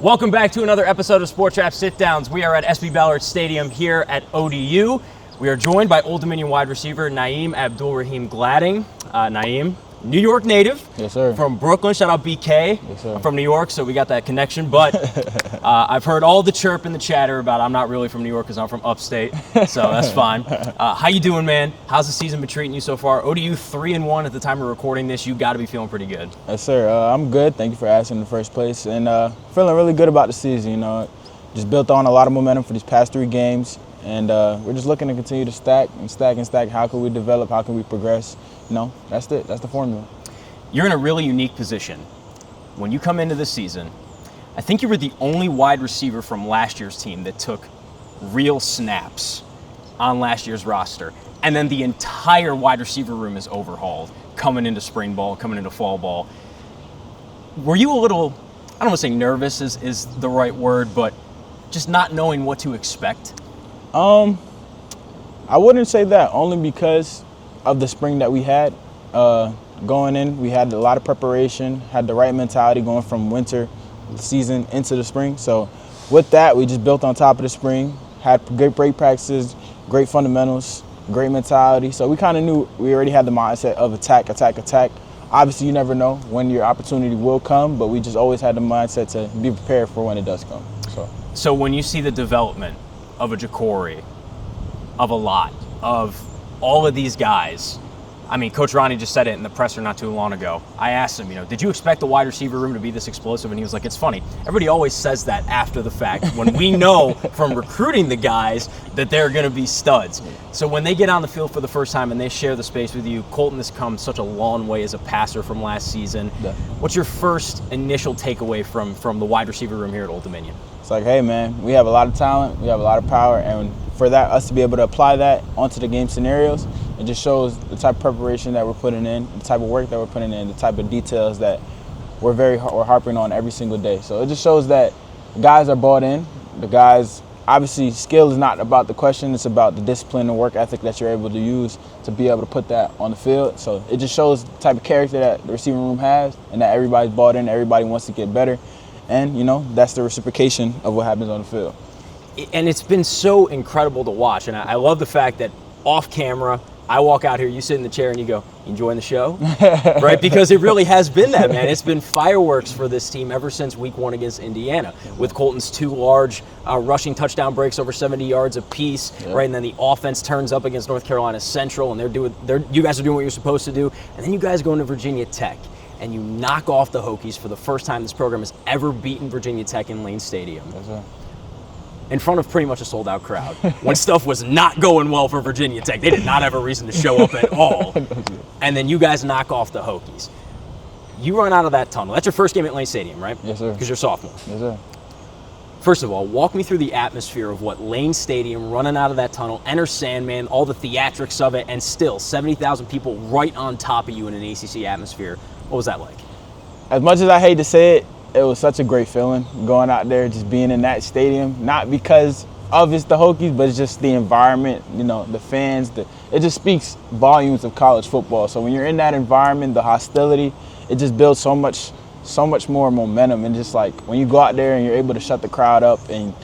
Welcome back to another episode of Sport Trap Sit Downs. We are at SB Ballard Stadium here at ODU. We are joined by Old Dominion wide receiver Naeem Abdul-Raheem Gladding. Naeem, New York native. Yes, sir. From Brooklyn. Shout out BK. Yes, sir. I'm from New York, so we got that connection. But I've heard all the chirp and the chatter about I'm not really from New York because I'm from upstate, so that's fine. How you doing, man? How's the season been treating you so far? ODU 3-1 at the time of recording this. You got to be feeling pretty good. Yes, sir. I'm good. Thank you for asking in the first place. And feeling really good about the season. You know, just built on a lot of momentum for these past 3 games. And we're just looking to continue to stack and stack and stack. How can we develop? How can we progress? You know, that's it. That's the formula. You're in a really unique position. When you come into this season, I think you were the only wide receiver from last year's team that took real snaps on last year's roster. And then the entire wide receiver room is overhauled coming into spring ball, coming into fall ball. Were you a little, I don't want to say nervous is the right word, but just not knowing what to expect? I wouldn't say that, only because of the spring that we had. Going in, we had a lot of preparation, had the right mentality going from winter season into the spring. So with that, we just built on top of the spring, had great break practices, great fundamentals, great mentality. So we kind of knew we already had the mindset of attack, attack, attack. Obviously, you never know when your opportunity will come, but we just always had the mindset to be prepared for when it does come. So when you see the development of a Jacory, of a lot, of all of these guys, I mean, Coach Ronnie just said it in the presser not too long ago. I asked him, did you expect the wide receiver room to be this explosive? And he was like, it's funny. Everybody always says that after the fact when we know from recruiting the guys that they're going to be studs. So when they get on the field for the first time and they share the space with you, Colton has come such a long way as a passer from last season. Yeah. What's your first initial takeaway from the wide receiver room here at Old Dominion? It's like, hey, man, we have a lot of talent, we have a lot of power, and for that, us to be able to apply that onto the game scenarios, it just shows the type of preparation that we're putting in, the type of work that we're putting in, the type of details that we're harping on every single day. So it just shows that the guys are bought in. The guys, obviously, skill is not about the question. It's about the discipline and work ethic that you're able to use to be able to put that on the field. So it just shows the type of character that the receiving room has and that everybody's bought in, everybody wants to get better. And, that's the reciprocation of what happens on the field. And it's been so incredible to watch. And I love the fact that off camera, I walk out here, you sit in the chair and you go, you enjoying the show? Right? Because it really has been that, man. It's been fireworks for this team ever since week 1 against Indiana, with Colton's 2 large rushing touchdown breaks over 70 yards apiece, right? And then the offense turns up against North Carolina Central, and you guys are doing what you're supposed to do. And then you guys go into Virginia Tech, and you knock off the Hokies for the first time this program has ever beaten Virginia Tech in Lane Stadium. That's right. In front of pretty much a sold-out crowd, when stuff was not going well for Virginia Tech. They did not have a reason to show up at all. And then you guys knock off the Hokies. You run out of that tunnel. That's your first game at Lane Stadium, right? Yes, sir. Because you're sophomore. Yes, sir. First of all, walk me through the atmosphere of what Lane Stadium, running out of that tunnel, enter Sandman, all the theatrics of it, and still 70,000 people right on top of you in an ACC atmosphere. What was that like? As much as I hate to say it, it was such a great feeling going out there, just being in that stadium, not because of it's the Hokies, but it's just the environment, the fans. It just speaks volumes of college football. So when you're in that environment, the hostility, it just builds so much more momentum. And just like when you go out there and you're able to shut the crowd up and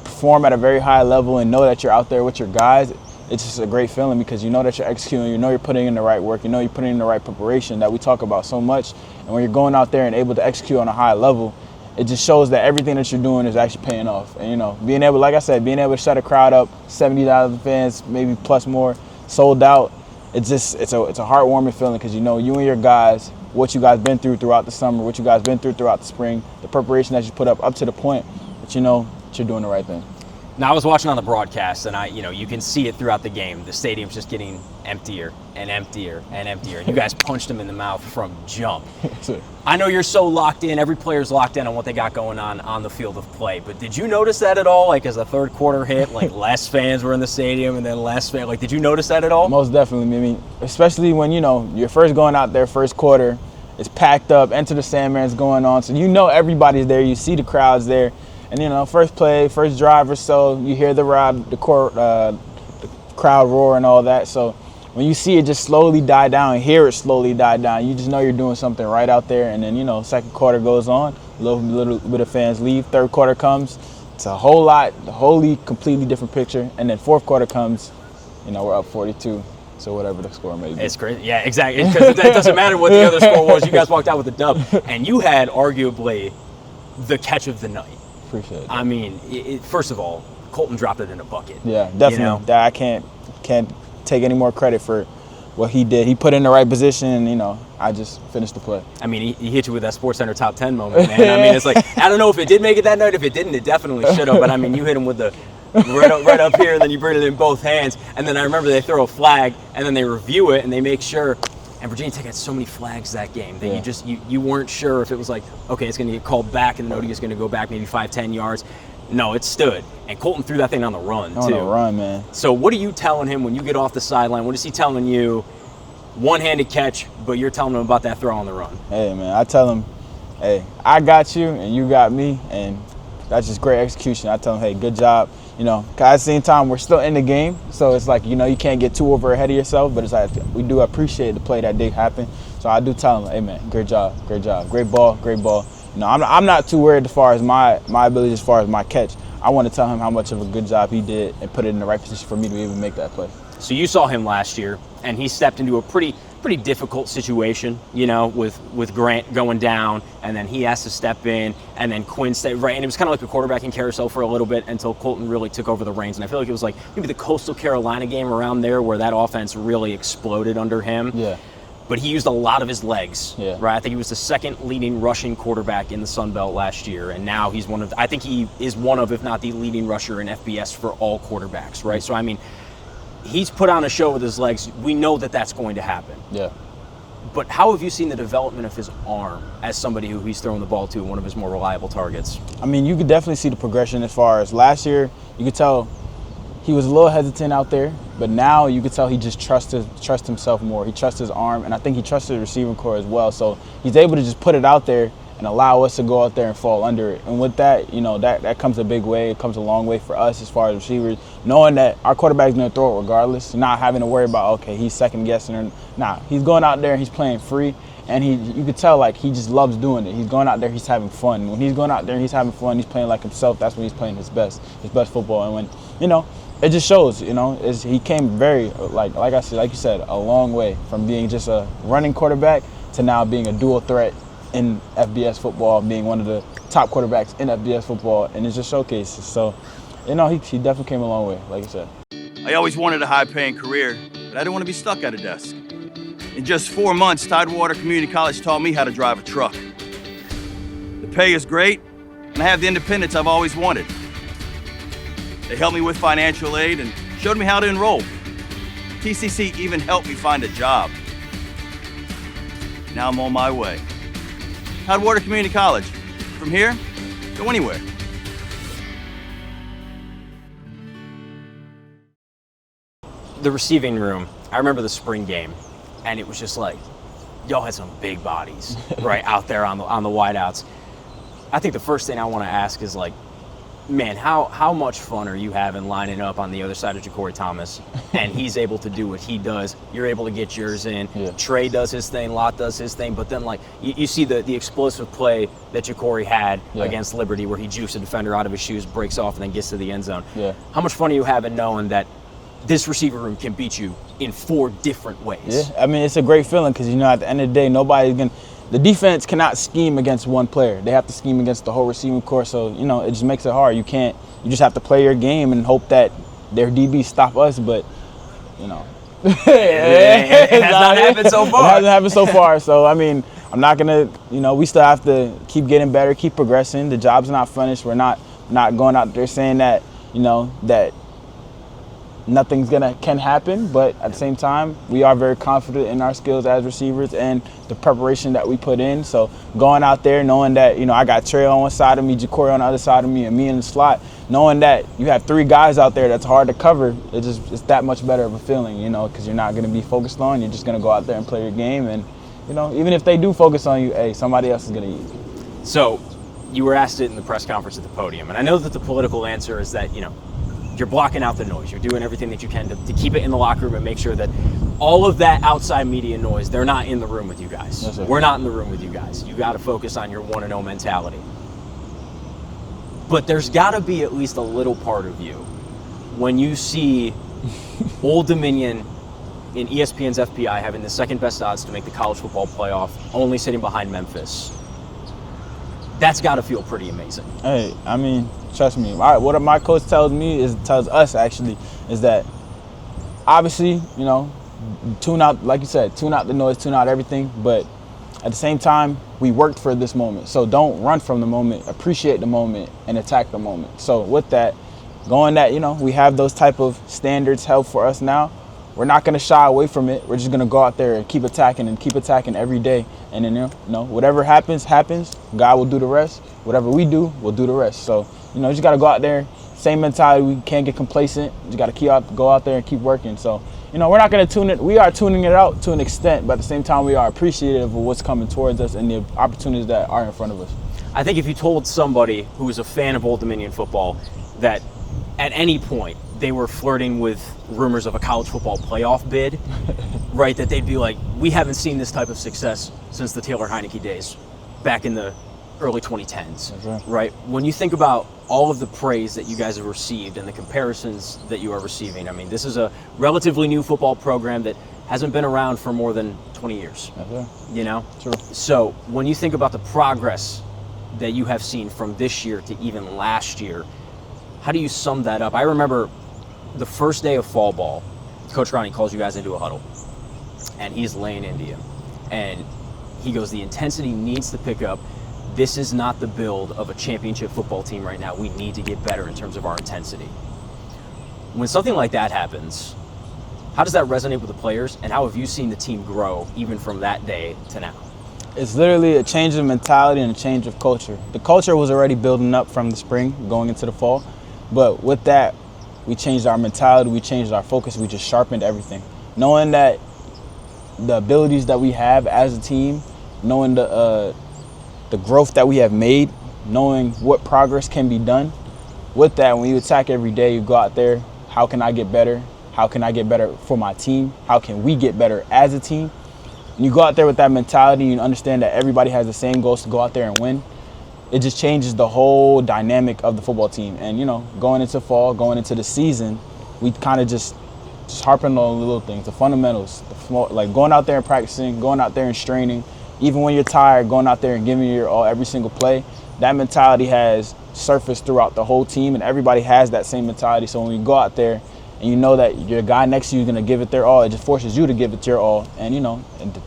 perform at a very high level and know that you're out there with your guys, it's just a great feeling because you know that you're executing, you're putting in the right work, you're putting in the right preparation that we talk about so much. And when you're going out there and able to execute on a high level, it just shows that everything that you're doing is actually paying off. And, being able, like I said, being able to shut a crowd up, 70,000 fans, maybe plus more, sold out, it's a heartwarming feeling because you and your guys, what you guys been through throughout the summer, what you guys been through throughout the spring, the preparation that you put up to the point that that you're doing the right thing. Now, I was watching on the broadcast, and you can see it throughout the game. The stadium's just getting emptier and emptier and emptier. You guys punched them in the mouth from jump. I know you're so locked in. Every player's locked in on what they got going on the field of play. But did you notice that at all? Like, as the third quarter hit, like, less fans were in the stadium and then less fans. Like, did you notice that at all? Most definitely. I mean, especially when, you're first going out there, first quarter, it's packed up, Enter the Sandman's going on. So everybody's there. You see the crowds there. And, first play, first drive or so, you hear the crowd roar and all that. So when you see it just slowly die down, hear it slowly die down, you just know you're doing something right out there. And then, second quarter goes on, a little bit of fans leave. Third quarter comes, it's a wholly completely different picture. And then fourth quarter comes, we're up 42. So whatever the score may be. It's great. Yeah, exactly. Because it doesn't matter what the other score was. You guys walked out with a dub. And you had arguably the catch of the night. Appreciate it. I mean, first of all, Colton dropped it in a bucket. Yeah, definitely. That I can't take any more credit for what he did. He put it in the right position, and, I just finished the play. I mean, he hit you with that SportsCenter top 10 moment, man. I mean, it's like, I don't know if it did make it that night. If it didn't, it definitely should have. But, I mean, you hit him with the right up here, and then you bring it in both hands. And then I remember they throw a flag, and then they review it, and they make sure. And Virginia Tech had so many flags that game that you weren't sure if it was like, okay, it's going to get called back, and then ODU is going to go back maybe 5-10 yards. No, it stood. And Colton threw that thing on the run, too. On the run, man. So what are you telling him when you get off the sideline? What is he telling you? One-handed catch, but you're telling him about that throw on the run. Hey, man, I tell him, hey, I got you, and you got me, and that's just great execution. I tell him, hey, good job. Cause at the same time, we're still in the game, so it's like, you can't get too over ahead of yourself, but it's like, we do appreciate the play that did happen. So I do tell him, hey, man, great job, great ball. I'm not too worried as far as my ability, as far as my catch. I want to tell him how much of a good job he did and put it in the right position for me to even make that play. So you saw him last year, and he stepped into a pretty difficult situation, with Grant going down, and then he has to step in, and then Quinn stayed right, and it was kind of like a quarterbacking carousel for a little bit until Colton really took over the reins. And I feel like it was like maybe the Coastal Carolina game around there where that offense really exploded under him. Yeah. But he used a lot of his legs, yeah. Right? I think he was the second leading rushing quarterback in the Sun Belt last year, and now he's I think he is one of, if not the leading rusher in FBS for all quarterbacks, right? So, I mean, he's put on a show with his legs. We know that that's going to happen. Yeah. But how have you seen the development of his arm as somebody who he's throwing the ball to, one of his more reliable targets? I mean, you could definitely see the progression as far as last year. You could tell he was a little hesitant out there, but now you could tell he just trusts himself more. He trusts his arm, and I think he trusts his receiving core as well. So he's able to just put it out there and allow us to go out there and fall under it. And with that, that comes a big way. It comes a long way for us as far as receivers, knowing that our quarterback's going to throw it regardless, not having to worry about, okay, he's second guessing or not. He's going out there and he's playing free, and you could tell like he just loves doing it. He's going out there, he's having fun. When he's going out there and he's having fun, he's playing like himself. That's when he's playing his best football. And when it just shows, he came very like you said, a long way from being just a running quarterback to now being a dual threat in FBS football, being one of the top quarterbacks in FBS football, and it just showcases. So, he definitely came a long way, like you said. I always wanted a high-paying career, but I didn't want to be stuck at a desk. In just 4 months, Tidewater Community College taught me how to drive a truck. The pay is great, and I have the independence I've always wanted. They helped me with financial aid and showed me how to enroll. TCC even helped me find a job. Now I'm on my way. Tidewater Community College. From here, go anywhere. The receiving room, I remember the spring game, and it was just like, y'all had some big bodies, right, out there on the wideouts. I think the first thing I want to ask is like, man, how much fun are you having lining up on the other side of Ja'Cory Thomas, and he's able to do what he does, you're able to get yours in, yeah. Trey does his thing, Lott does his thing, but then like you see the explosive play that Ja'Cory had against Liberty where he jukes a defender out of his shoes, breaks off, and then gets to the end zone. Yeah. How much fun are you having knowing that this receiver room can beat you in 4 different ways? Yeah, I mean, it's a great feeling because, at the end of the day, the defense cannot scheme against one player. They have to scheme against the whole receiving core. So, it just makes it hard. You just have to play your game and hope that their DBs stop us. But, it has not happened so far. It hasn't happened so far. So, I mean, I'm not going to, we still have to keep getting better, keep progressing. The job's not finished. We're not going out there saying that, that nothing's can happen, but at the same time, we are very confident in our skills as receivers and the preparation that we put in. So going out there, knowing that, I got Trey on one side of me, Ja'Cory on the other side of me, and me in the slot, knowing that you have 3 guys out there that's hard to cover, it's that much better of a feeling, because you're not going to be focused on, you're just going to go out there and play your game. And, even if they do focus on you, hey, somebody else is going to eat. So you were asked it in the press conference at the podium, and I know that the political answer is that, you're blocking out the noise. You're doing everything that you can to keep it in the locker room and make sure that all of that outside media noise, they're not in the room with you guys. Yes, sir. We're not in the room with you guys. You got to focus on your 1-0 mentality. But there's got to be at least a little part of you when you see Old Dominion in ESPN's FPI having the second best odds to make the college football playoff, only sitting behind Memphis. That's got to feel pretty amazing. Hey, I mean, trust me. What my coach tells us actually, is that obviously, you know, tune out, like you said, tune out the noise, tune out everything. But at the same time, we worked for this moment. So don't run from the moment, appreciate the moment, and attack the moment. So with that, going that, you know, we have those type of standards held for us now. We're not going to shy away from it. We're just going to go out there and keep attacking every day. And then, you know, whatever happens, happens. God will do the rest. Whatever we do, we'll do the rest. So, you know, you just got to go out there. Same mentality. We can't get complacent. You got to go out there and keep working. So, you know, we're not going to tune it. We are tuning it out to an extent, but at the same time, we are appreciative of what's coming towards us and the opportunities that are in front of us. I think if you told somebody who was a fan of Old Dominion football that at any point they were flirting with rumors of a college football playoff bid, right, that they'd be like, we haven't seen this type of success since the Taylor Heineke days back in the early 2010s, right? When you think about all of the praise that you guys have received and the comparisons that you are receiving, I mean, this is a relatively new football program that hasn't been around for more than 20 years, you know? True. So when you think about the progress that you have seen from this year to even last year, how do you sum that up? I remember the first day of fall ball, Coach Ronnie calls you guys into a huddle, and he's laying into you. And he goes, the intensity needs to pick up. This is not the build of a championship football team right now. We need to get better in terms of our intensity. When something like that happens, how does that resonate with the players, and how have you seen the team grow even from that day to now? It's literally a change of mentality and a change of culture. The culture was already building up from the spring going into the fall, but with that, we changed our mentality, we changed our focus, we just sharpened everything. Knowing that the abilities that we have as a team, knowing the growth that we have made, knowing what progress can be done. With that, when you attack every day, you go out there, how can I get better? How can I get better for my team? How can we get better as a team? And you go out there with that mentality, you understand that everybody has the same goals to go out there and win. It just changes the whole dynamic of the football team. And, you know, going into fall, going into the season, we kind of just harping on the little things, the fundamentals, like going out there and practicing, going out there and straining. Even when you're tired, going out there and giving your all every single play. That mentality has surfaced throughout the whole team, and everybody has that same mentality. So when you go out there and you know that your guy next to you is going to give it their all, it just forces you to give it your all. And, you know, and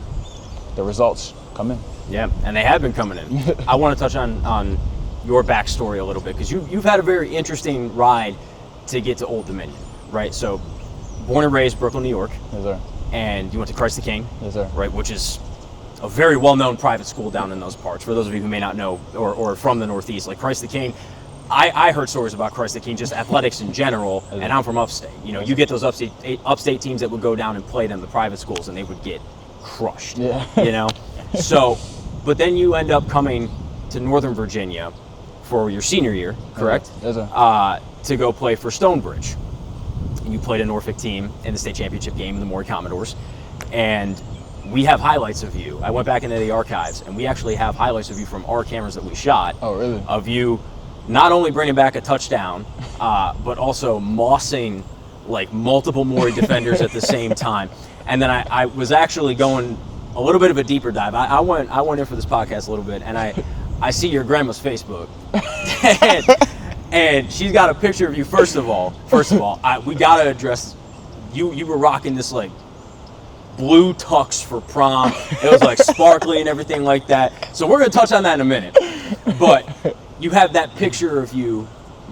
the results come in. Yeah, and they have been coming in. I want to touch on your backstory a little bit, because you've had a very interesting ride to get to Old Dominion, right? So, born and raised Brooklyn, New York. Yes, sir. And you went to Christ the King. Yes, sir. Right, which is a very well-known private school down in those parts. For those of you who may not know, or from the Northeast, like Christ the King, I heard stories about Christ the King, just athletics in general, and I'm from upstate. You know, you get those upstate teams that would go down and play them, the private schools, and they would get crushed. Yeah. You know, so, but then you end up coming to Northern Virginia for your senior year, correct? Yes, sir. To go play for Stonebridge. And you played a Norfolk team in the state championship game, the Maury Commodores, and we have highlights of you. I went back into the archives, and we actually have highlights of you from our cameras that we shot. Oh, really? Of you not only bringing back a touchdown, but also mossing like multiple Maury defenders at the same time. And then I was actually going a little bit of a deeper dive. I went in for this podcast a little bit, and I see your grandma's Facebook, and she's got a picture of you. First of all, we gotta address you were rocking this like blue tux for prom. It was like sparkly and everything like that. So we're gonna touch on that in a minute. But you have that picture of you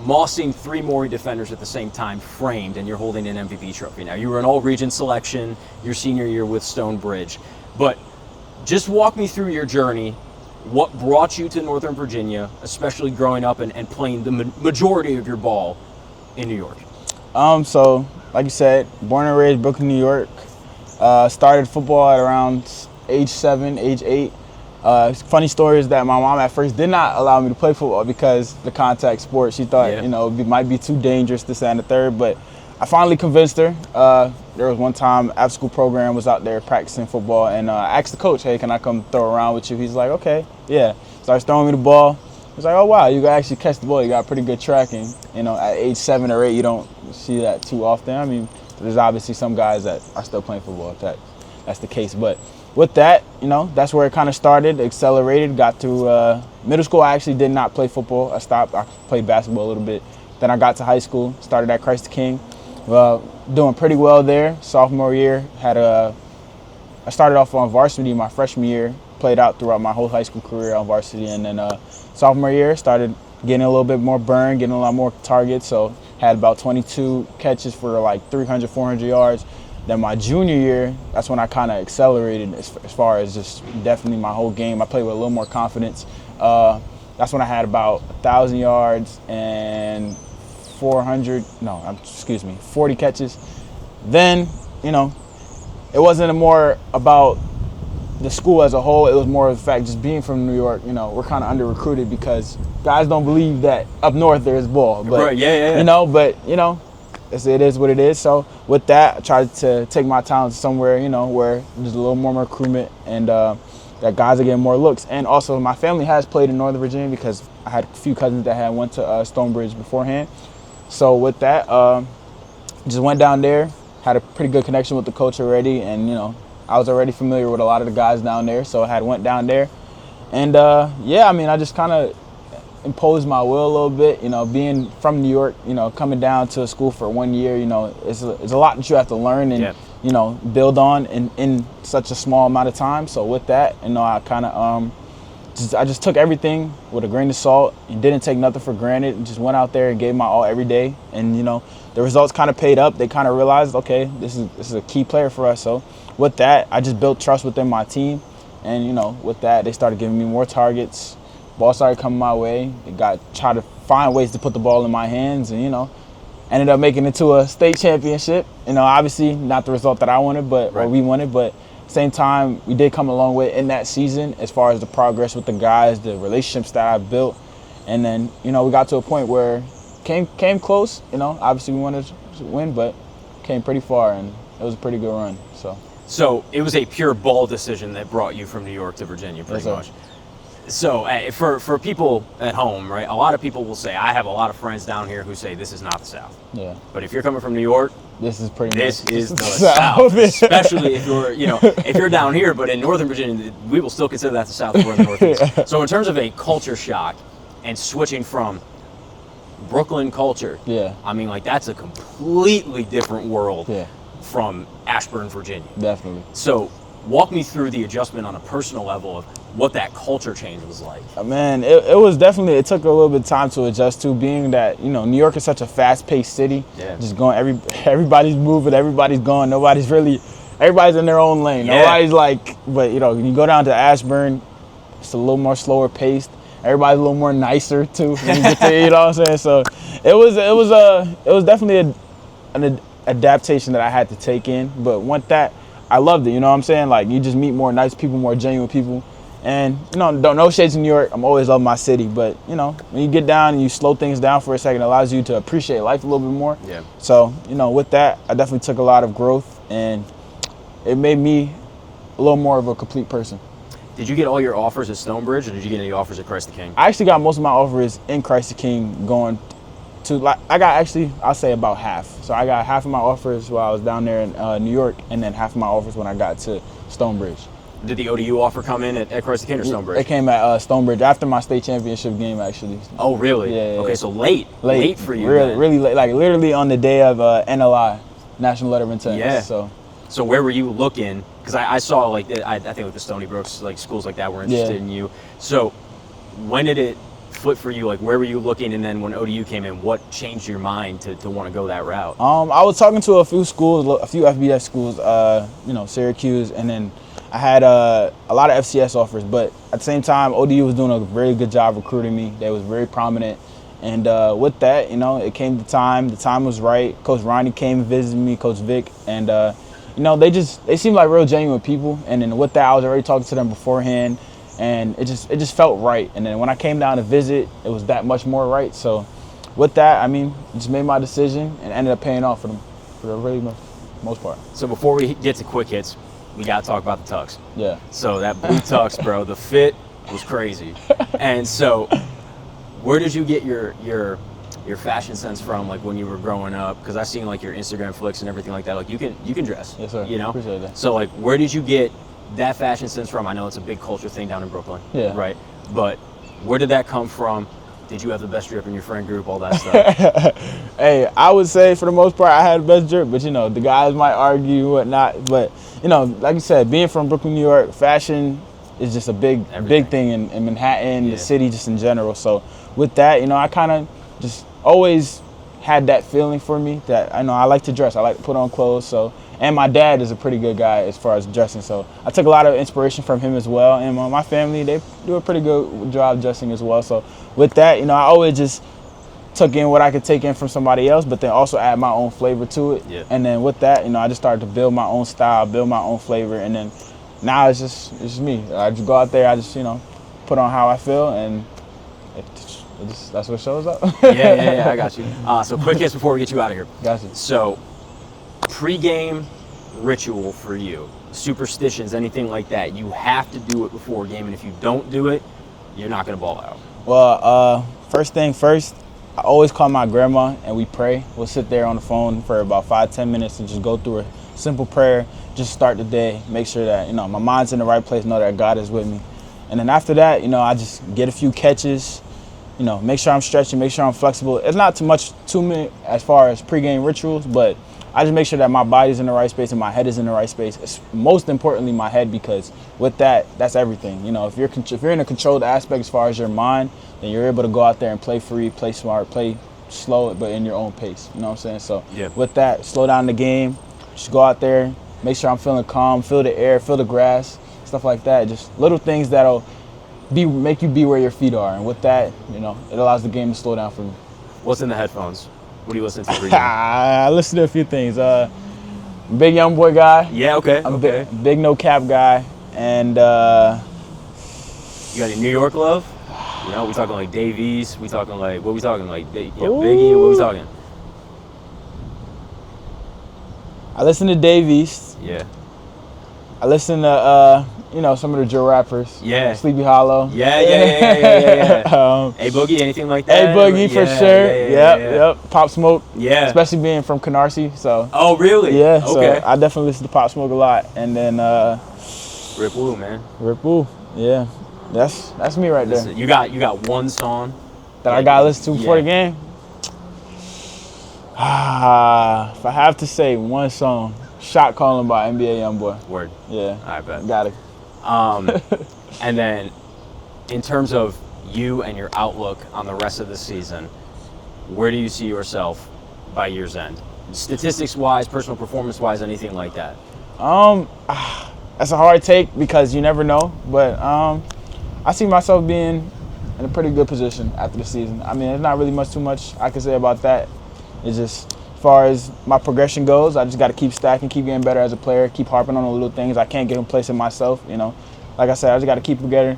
mossing 3 Maury defenders at the same time, framed, and you're holding an MVP trophy. Now, you were an all-region selection your senior year with Stonebridge. But just walk me through your journey. What brought you to Northern Virginia, especially growing up and playing the majority of your ball in New York? So, like you said, born and raised Brooklyn, New York. Started football at around age 7, age 8. Funny story is that my mom at first did not allow me to play football because the contact sport. She thought, you know, it might be too dangerous, this, that, and the third. But I finally convinced her. There was one time after school program was out there practicing football, and I asked the coach, hey, can I come throw around with you? He's like, okay, yeah. Starts throwing me the ball. It's like, oh wow, you can actually catch the ball. You got pretty good tracking. You know, at age 7 or 8, you don't see that too often. I mean, there's obviously some guys that are still playing football if that's the case. But with that, you know, that's where it kind of started, accelerated, got through middle school. I actually did not play football. I stopped. I played basketball a little bit. Then I got to high school, started at Christ the King. Doing pretty well there. Sophomore year, I started off on varsity my freshman year, played out throughout my whole high school career on varsity, and then sophomore year started getting a little bit more burn, getting a lot more targets, so had about 22 catches for like 300, 400 yards. Then my junior year, that's when I kind of accelerated as far as just definitely my whole game. I played with a little more confidence. That's when I had about 1,000 yards and 40 catches. Then, you know, it wasn't more about the school as a whole. It was more of the fact just being from New York, you know, we're kind of under-recruited because guys don't believe that up north there's ball. But, right, yeah. You know, it is what it is. So with that, I tried to take my talents somewhere, you know, where there's a little more recruitment and that guys are getting more looks. And also my family has played in Northern Virginia because I had a few cousins that had went to Stonebridge beforehand. So with that, just went down there, had a pretty good connection with the coach already, and you know, I was already familiar with a lot of the guys down there, so I had went down there. And yeah, I mean, I just kind of imposed my will a little bit, you know, being from New York, you know, coming down to a school for 1 year, you know, it's a lot that you have to learn and, you know, build on in such a small amount of time. So with that, you know, I kind of, I just took everything with a grain of salt and didn't take nothing for granted and just went out there and gave my all every day. And, you know, the results kind of paid up. They kind of realized, okay, this is a key player for us. So with that, I just built trust within my team. And, you know, with that, they started giving me more targets. Ball started coming my way. They tried to find ways to put the ball in my hands and, you know, ended up making it to a state championship. You know, obviously not the result that I wanted, but or we wanted, but same time, we did come a long way in that season as far as the progress with the guys, the relationships that I built. And then, you know, we got to a point where came close. You know, obviously we wanted to win, but came pretty far, and it was a pretty good run. So it was a pure ball decision that brought you from New York to Virginia, pretty much. So for people at home, right, a lot of people will say, I have a lot of friends down here who say this is not the South. Yeah. But if you're coming from New York, this is the South, especially if you're down here. But in Northern Virginia, we will still consider that the South or the Northeast. So in terms of a culture shock and switching from Brooklyn culture, I mean, like, that's a completely different world from Ashburn, Virginia. Definitely. So walk me through the adjustment on a personal level of what that culture change was like. Man, it was definitely, it took a little bit of time to adjust to, being that, you know, New York is such a fast-paced city. Just going, everybody's moving, everybody's going, everybody's in their own lane. Nobody's like, but you know, you go down to Ashburn, it's a little more slower paced. Everybody's a little more nicer too. When you get to, you know what I'm saying? So it was definitely an adaptation that I had to take in. But once that, I loved it. You know what I'm saying? Like, you just meet more nice people, more genuine people. And, you know, no shades in New York. I'm always loving my city. But, you know, when you get down and you slow things down for a second, it allows you to appreciate life a little bit more. So, you know, with that, I definitely took a lot of growth, and it made me a little more of a complete person. Did you get all your offers at Stonebridge, or did you get any offers at Christ the King? I actually got most of my offers in Christ the King going to, like, I'll say about half. So I got half of my offers while I was down there in New York, and then half of my offers when I got to Stonebridge. Did the ODU offer come in at Christ the King or Stonebridge? It came at Stonebridge after my state championship game, actually. Oh, really? Yeah. Okay, so late for you. Really late, like literally on the day of NLI, National Letter of Intent. Yeah. So where were you looking? Because I saw, like, I think like the Stony Brooks, like schools like that were interested in you. So when did it flip for you? Like, where were you looking? And then when ODU came in, what changed your mind to want to go that route? I was talking to a few schools, a few FBS schools, you know, Syracuse, and then I had a lot of FCS offers. But at the same time, ODU was doing a very good job recruiting me. They was very prominent. And with that, you know, it came the time was right. Coach Ronnie came and visited me, Coach Vic, and you know, they seemed like real genuine people. And then with that, I was already talking to them beforehand, and it just felt right. And then when I came down to visit, it was that much more right. So with that, I mean, just made my decision and ended up paying off for them for the really most part. So before we get to quick hits, we got to talk about the tux. Yeah. So that blue tux, bro, the fit was crazy. And so Where did you get your fashion sense from, like when you were growing up? Because I've seen like your Instagram flicks and everything like that. Like you can dress. Yes, sir. You know. Appreciate that. So like, where did you get that fashion sense from? I know it's a big culture thing down in Brooklyn. Yeah. Right. But where did that come from? Did you have the best drip in your friend group? All that stuff. Hey, I would say for the most part I had the best drip, but you know the guys might argue and whatnot. But you know, like you said, being from Brooklyn, New York, fashion is just a big thing in Manhattan, the city, just in general. So with that, you know, I kind of just always had that feeling for me that I know I like to dress, I like to put on clothes. So, and my dad is a pretty good guy as far as dressing, so I took a lot of inspiration from him as well. And my family, they do a pretty good job dressing as well. So with that, you know, I always just took in what I could take in from somebody else, but then also add my own flavor to it. Yeah. And then with that, you know, I just started to build my own style, build my own flavor, and then now it's just me. I just go out there, I just, you know, put on how I feel, and that's what shows up. yeah, I got you. So quick hits before we get you out of here. Got you. So, pre-game ritual for you, superstitions, anything like that, you have to do it before a game, and if you don't do it, you're not going to ball out. Well, first thing first, I always call my grandma and we pray. We'll sit there on the phone for about 5-10 minutes and just go through a simple prayer, just start the day, make sure that, you know, my mind's in the right place, know that God is with me. And then after that, you know, I just get a few catches, you know, make sure I'm stretching, make sure I'm flexible. It's not too many as far as pregame rituals, but I just make sure that my body's in the right space and my head is in the right space. It's most importantly my head, because with that, that's everything. You know, if you're in a controlled aspect as far as your mind, then you're able to go out there and play free, play smart, play slow, but in your own pace. You know what I'm saying? So with that, slow down the game, just go out there, make sure I'm feeling calm, feel the air, feel the grass, stuff like that. Just little things that'll make you be where your feet are. And with that, you know, it allows the game to slow down for me. What's in the headphones? What do you listen to for you? I listen to a few things. Big young boy guy. Yeah, okay. I'm a big no cap guy. And you got any New York love? You know, we talking like Davies, we talking like, what we talking like, Biggie, what we talking? I listen to Davies. Yeah. I listen to you know, some of the drill rappers. Yeah. Sleepy Hollow. Yeah. A Boogie, anything like that? A Boogie for sure. Yep. Pop Smoke. Yeah. Especially being from Canarsie, so. Oh, really? Yeah. Okay. So I definitely listen to Pop Smoke a lot, and then Rip Woo, man. Rip Woo. Yeah. That's me right there. You got one song that I gotta listen to before the game. If I have to say one song, Shot Calling by NBA Youngboy. Word. Yeah. I bet. Got it. And then, in terms of you and your outlook on the rest of the season, where do you see yourself by year's end? Statistics-wise, personal performance-wise, anything like that? That's a hard take because you never know. But I see myself being in a pretty good position after the season. I mean, there's not really too much I can say about that. It's just, as far as my progression goes, I just got to keep stacking, keep getting better as a player, keep harping on the little things. I can't get in place in myself, you know. Like I said, I just got to keep together,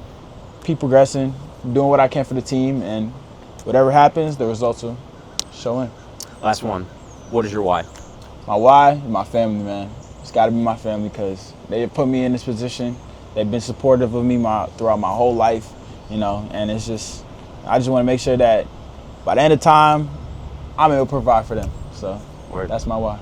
keep progressing, doing what I can for the team, and whatever happens, the results will show in. Last one. What is your why? My why is my family, man. It's got to be my family because they put me in this position. They've been supportive of me throughout my whole life, you know, and it's just, I just want to make sure that by the end of time, I'm able to provide for them. So that's my why.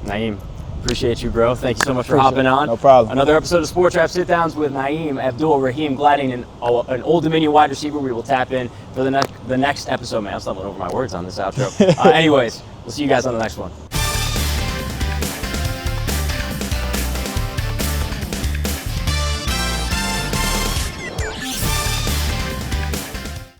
Naeem, appreciate you, bro. Thank you so much for hopping on. No problem. Another episode of Sports Rap Sit Downs with Naeem, Abdul-Raheem, gliding an Old Dominion wide receiver. We will tap in for the next episode, man. I'm stumbling over my words on this outro. Anyways, we'll see you guys on the next one.